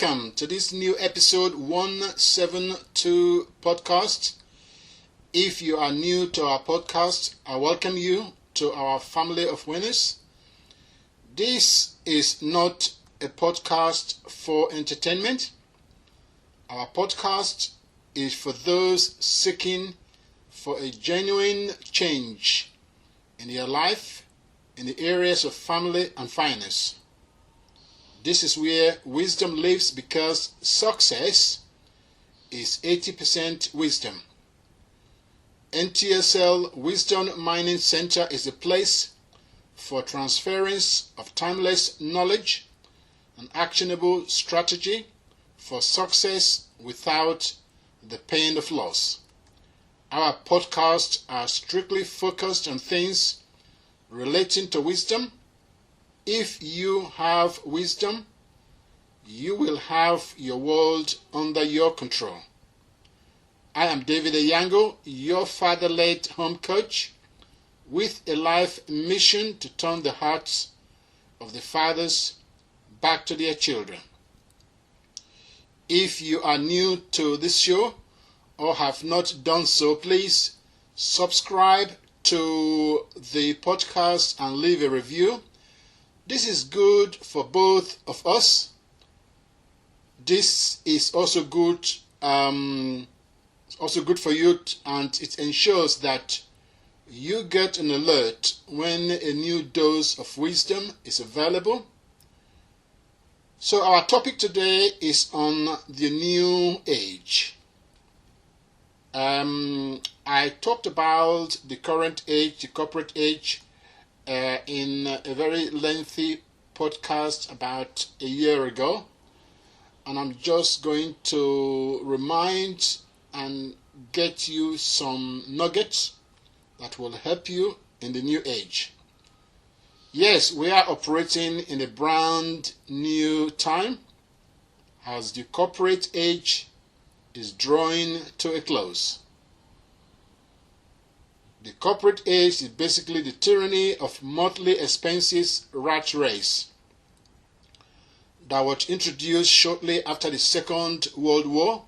welcome to this new episode 172 podcast. If you are new to our podcast, I welcome you to our family of winners. This is not a podcast for entertainment. Our podcast is for those seeking for a genuine change in their life in the areas of family and finance. This is where wisdom lives because success is 80% wisdom. NTSL Wisdom Mining Center is a place for transference of timeless knowledge and actionable strategy for success without the pain of loss. Our podcasts are strictly focused on things relating to wisdom. If you have wisdom, you will have your world under your control. I am David Eyiangho, your father-led home coach, with a life mission to turn the hearts of the fathers back to their children. If you are new to this show or have not done so, please subscribe to the podcast and leave a review. This is good for both of us. This is also good for you, and it ensures that you get an alert when a new dose of wisdom is available. So our topic today is on the new age. I talked about the current age, the corporate age, in a very lengthy podcast about a year ago, and I'm just going to remind and get you some nuggets that will help you in the new age. Yes, we are operating in a brand new time as the corporate age is drawing to a close. The corporate age is basically the tyranny of monthly expenses rat race that was introduced shortly after the Second World War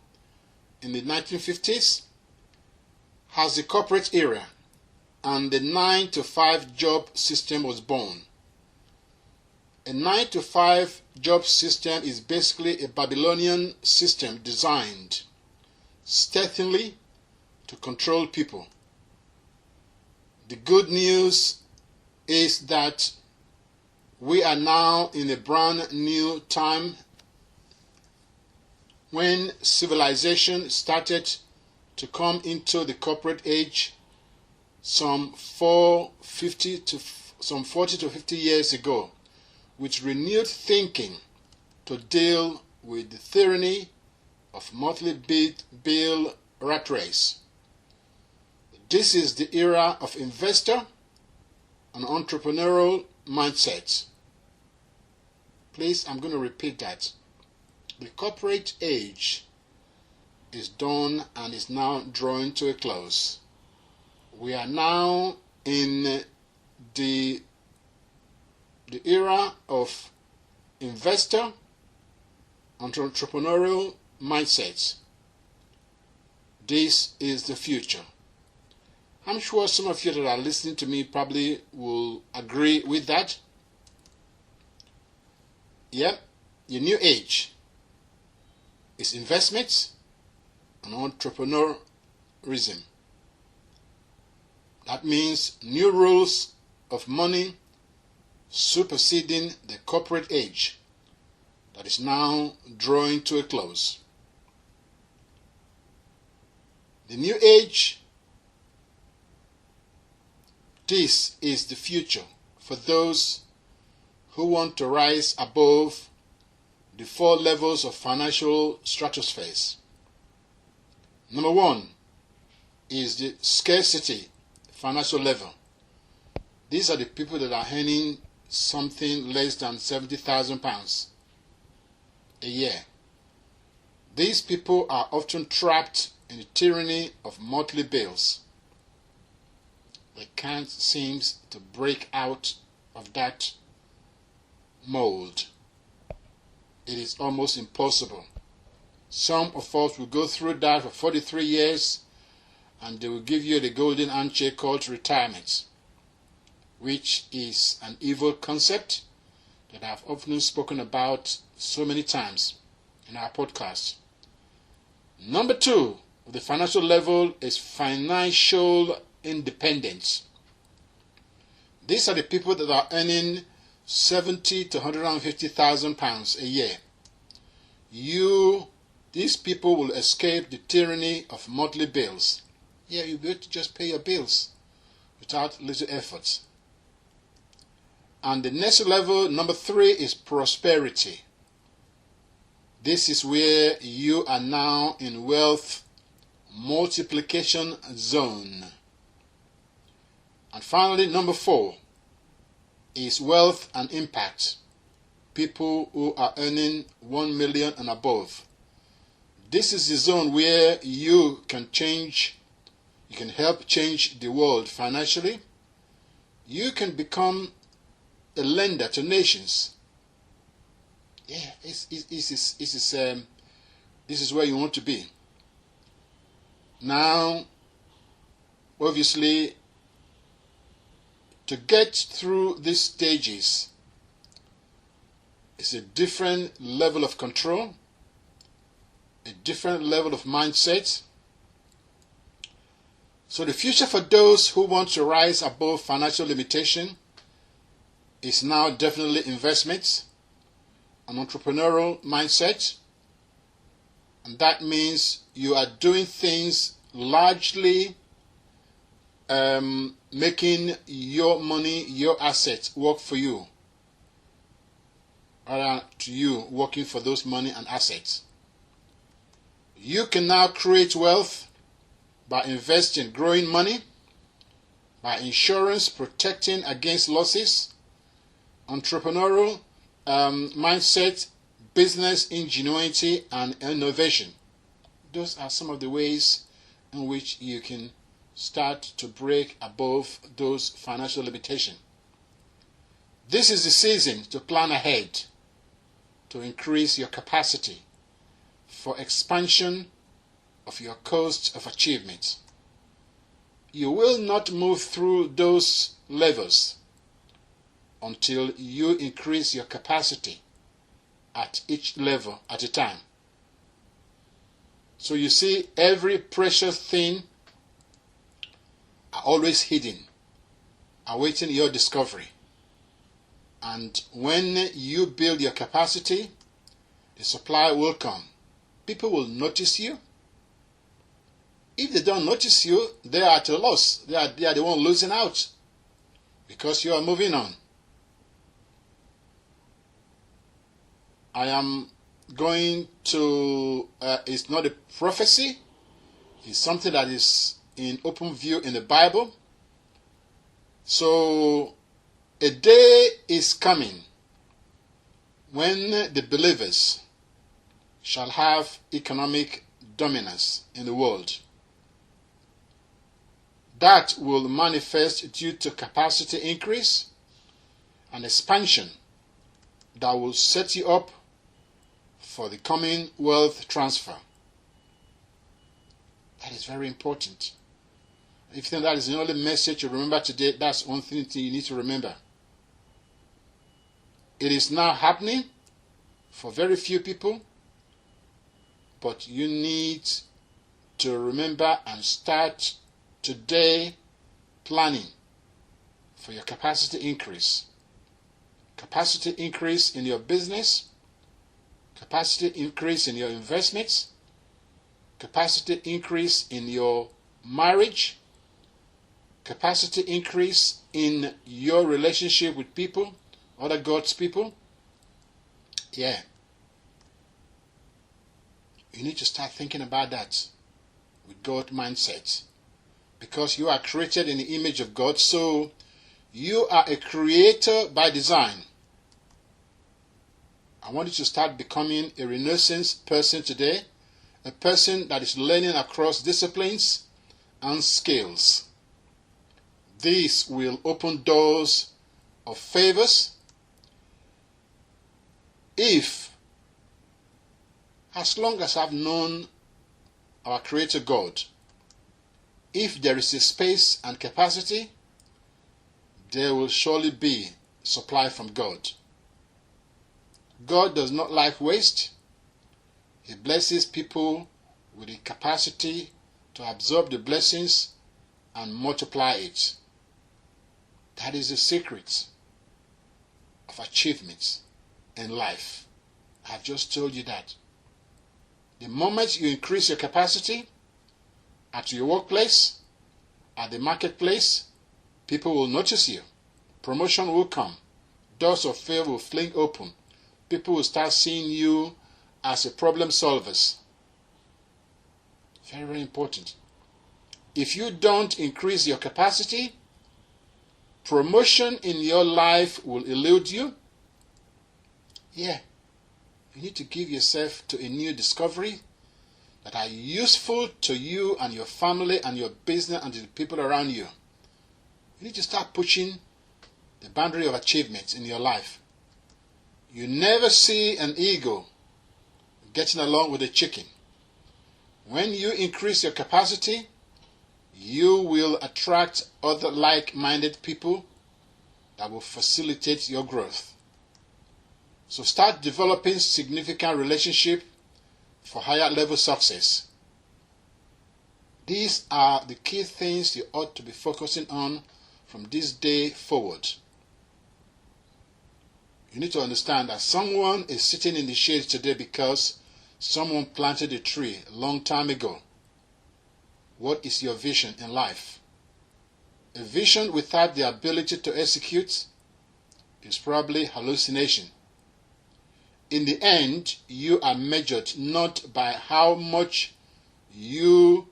in the 1950s as the corporate era, and the 9-to-5 job system was born. A 9-to-5 job system is basically a Babylonian system designed stealthily to control people. The good news is that we are now in a brand new time when civilization started to come into the corporate age some 40 to 50 years ago, with renewed thinking to deal with the tyranny of monthly bill rat race. This is the era of investor and entrepreneurial mindset. Please, I'm going to repeat that. The corporate age is done and is now drawing to a close. We are now in the era of investor and entrepreneurial mindsets. This is the future. I'm sure some of you that are listening to me probably will agree with that. Yep, the new age is investments and entrepreneurism. That means new rules of money superseding the corporate age that is now drawing to a close. The new age, this is the future for those who want to rise above the 4 levels of financial stratospheres. Number 1 is the scarcity financial level. These are the people that are earning something less than £70,000 a year. These people are often trapped in the tyranny of monthly bills. They can't seem to break out of that mold. it is almost impossible. Some of us will go through that for 43 years and they will give you the golden handshake called retirement, which is an evil concept that I've often spoken about so many times in our podcast. Number 2, the financial level is financial independence. These are the people that are earning 70 to 150,000 pounds a year. These people will escape the tyranny of monthly bills. Yeah, you'll be able to just pay your bills without little effort. And the next level, number 3, is prosperity. This is where you are now in wealth multiplication zone. And finally, number 4 is wealth and impact. People who are earning 1 million and above. This is the zone where you can help change the world financially. You can become a lender to nations. Yeah, this is where you want to be. Now, obviously, to get through these stages is a different level of control, a different level of mindset. So the future for those who want to rise above financial limitation is now definitely investments, an entrepreneurial mindset, and that means you are doing things largely making your money, your assets work for you, rather to you working for those money and assets. You can now create wealth by investing, growing money, by insurance, protecting against losses, entrepreneurial mindset, business ingenuity, and innovation. Those are some of the ways in which you can start to break above those financial limitations. This is the season to plan ahead, to increase your capacity for expansion of your coast of achievement. You will not move through those levels until you increase your capacity at each level at a time. So you see, every precious thing are always hidden, awaiting your discovery. And when you build your capacity, the supply will come. People will notice you. If they don't notice you, they are at a loss. They are the one losing out because you are moving on. I am going to, it's not a prophecy, it's something that is in open view in the Bible. So a day is coming when the believers shall have economic dominance in the world. That will manifest due to capacity increase and expansion that will set you up for the coming wealth transfer. That is very important. If you think that is the only message you remember today, that's one thing you need to remember. It is now happening for very few people, but you need to remember and start today planning for your capacity increase. Capacity increase in your business, capacity increase in your investments, capacity increase in your marriage, capacity increase in your relationship with people, other God's people. Yeah. You need to start thinking about that with God mindset. Because you are created in the image of God, so you are a creator by design. I want you to start becoming a Renaissance person today, a person that is learning across disciplines and skills. This will open doors of favors if As long as I've known our Creator God, if there is a space and capacity, there will surely be supply from God. God does not like waste. He blesses people with the capacity to absorb the blessings and multiply it. That is the secret of achievements in life. I've just told you that. The moment you increase your capacity at your workplace, at the marketplace, people will notice you. Promotion will come. Doors of favor will fling open. People will start seeing you as a problem solvers. Very, very important. If you don't increase your capacity, promotion in your life will elude you. Yeah. You need to give yourself to a new discovery that are useful to you and your family and your business and to the people around you. You need to start pushing the boundary of achievements in your life. You never see an eagle getting along with a chicken. When you increase your capacity, you will attract other like-minded people that will facilitate your growth. So start developing significant relationship for higher level success. These are the key things you ought to be focusing on from this day forward. You need to understand that someone is sitting in the shade today because someone planted a tree a long time ago. What is your vision in life? A vision without the ability to execute is probably hallucination. In the end, you are measured not by how much you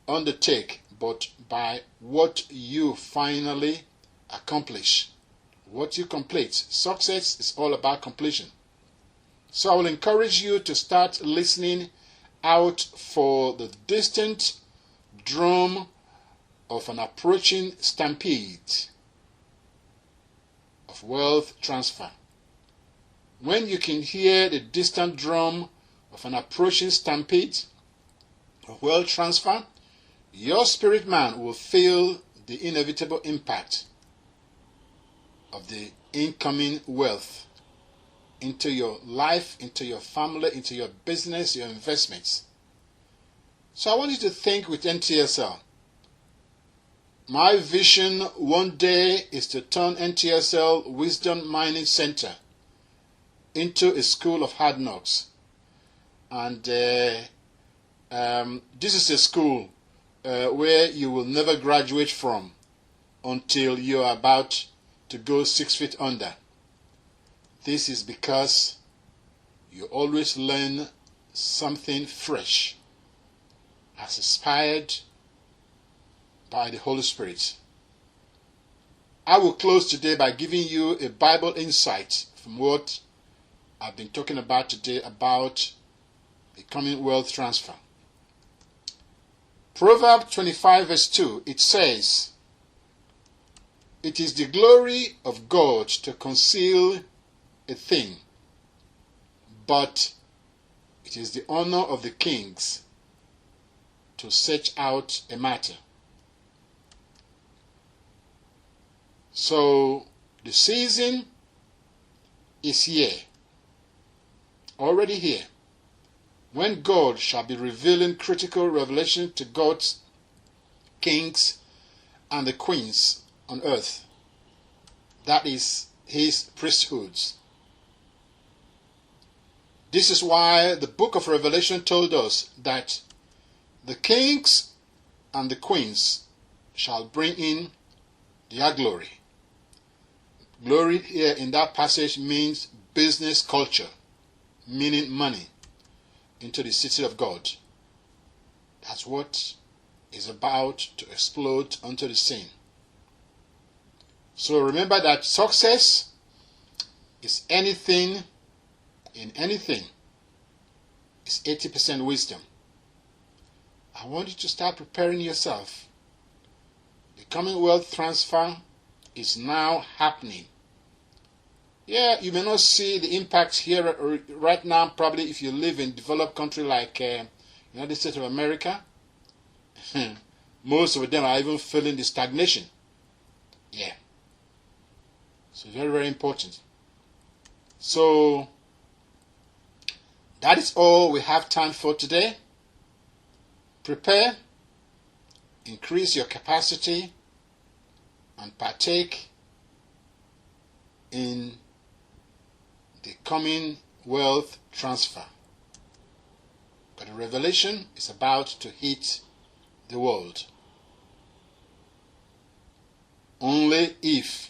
undertake, but by what you finally accomplish, what you complete. Success is all about completion. So I will encourage you to start listening out for the distant drum of an approaching stampede of wealth transfer. When you can hear the distant drum of an approaching stampede of wealth transfer, your spirit man will feel the inevitable impact of the incoming wealth into your life, into your family, into your business, your investments. So I want you to think with NTSL. My vision one day is to turn NTSL Wisdom Mining Center into a school of hard knocks. And this is a school where you will never graduate from until you are about to go 6 feet under. This is because you always learn something fresh as inspired by the Holy Spirit. I will close today by giving you a Bible insight from what I've been talking about today about the coming wealth transfer. Proverbs 25 verse 2, it says, "It is the glory of God to conceal a thing, but it is the honor of the kings to search out a matter." So the season is here, already here, when God shall be revealing critical revelation to God's kings and the queens on earth. That is his priesthoods. This is why the book of Revelation told us that the kings and the queens shall bring in their glory. Glory here in that passage means business culture, meaning money, into the city of God. That's what is about to explode onto the scene. So remember that success is anything in anything. It's 80% wisdom. I want you to start preparing yourself. The coming wealth transfer is now happening. Yeah, you may not see the impact here right now, probably if you live in a developed country like United States of America. Most of them are even feeling the stagnation. Yeah. So very, very important. So that is all we have time for today. Prepare, increase your capacity, and partake in the coming wealth transfer. But the revelation is about to hit the world. Only if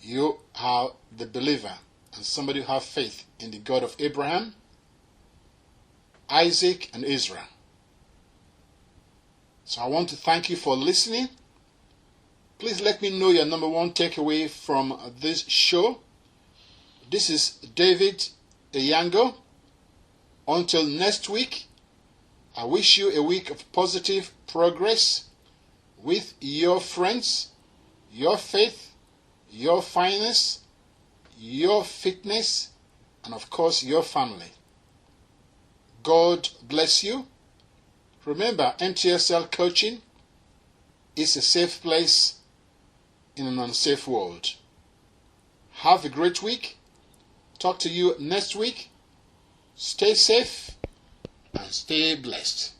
you are the believer and somebody who have faith in the God of Abraham, Isaac, and Israel. So I want to thank you for listening. Please let me know your number one takeaway from this show. This is David Eyiangho. Until next week, I wish you a week of positive progress with your friends, your faith, your finance, your fitness, and of course your family. God bless you. Remember, NTSL coaching is a safe place in an unsafe world. Have a great week. Talk to you next week. Stay safe and stay blessed.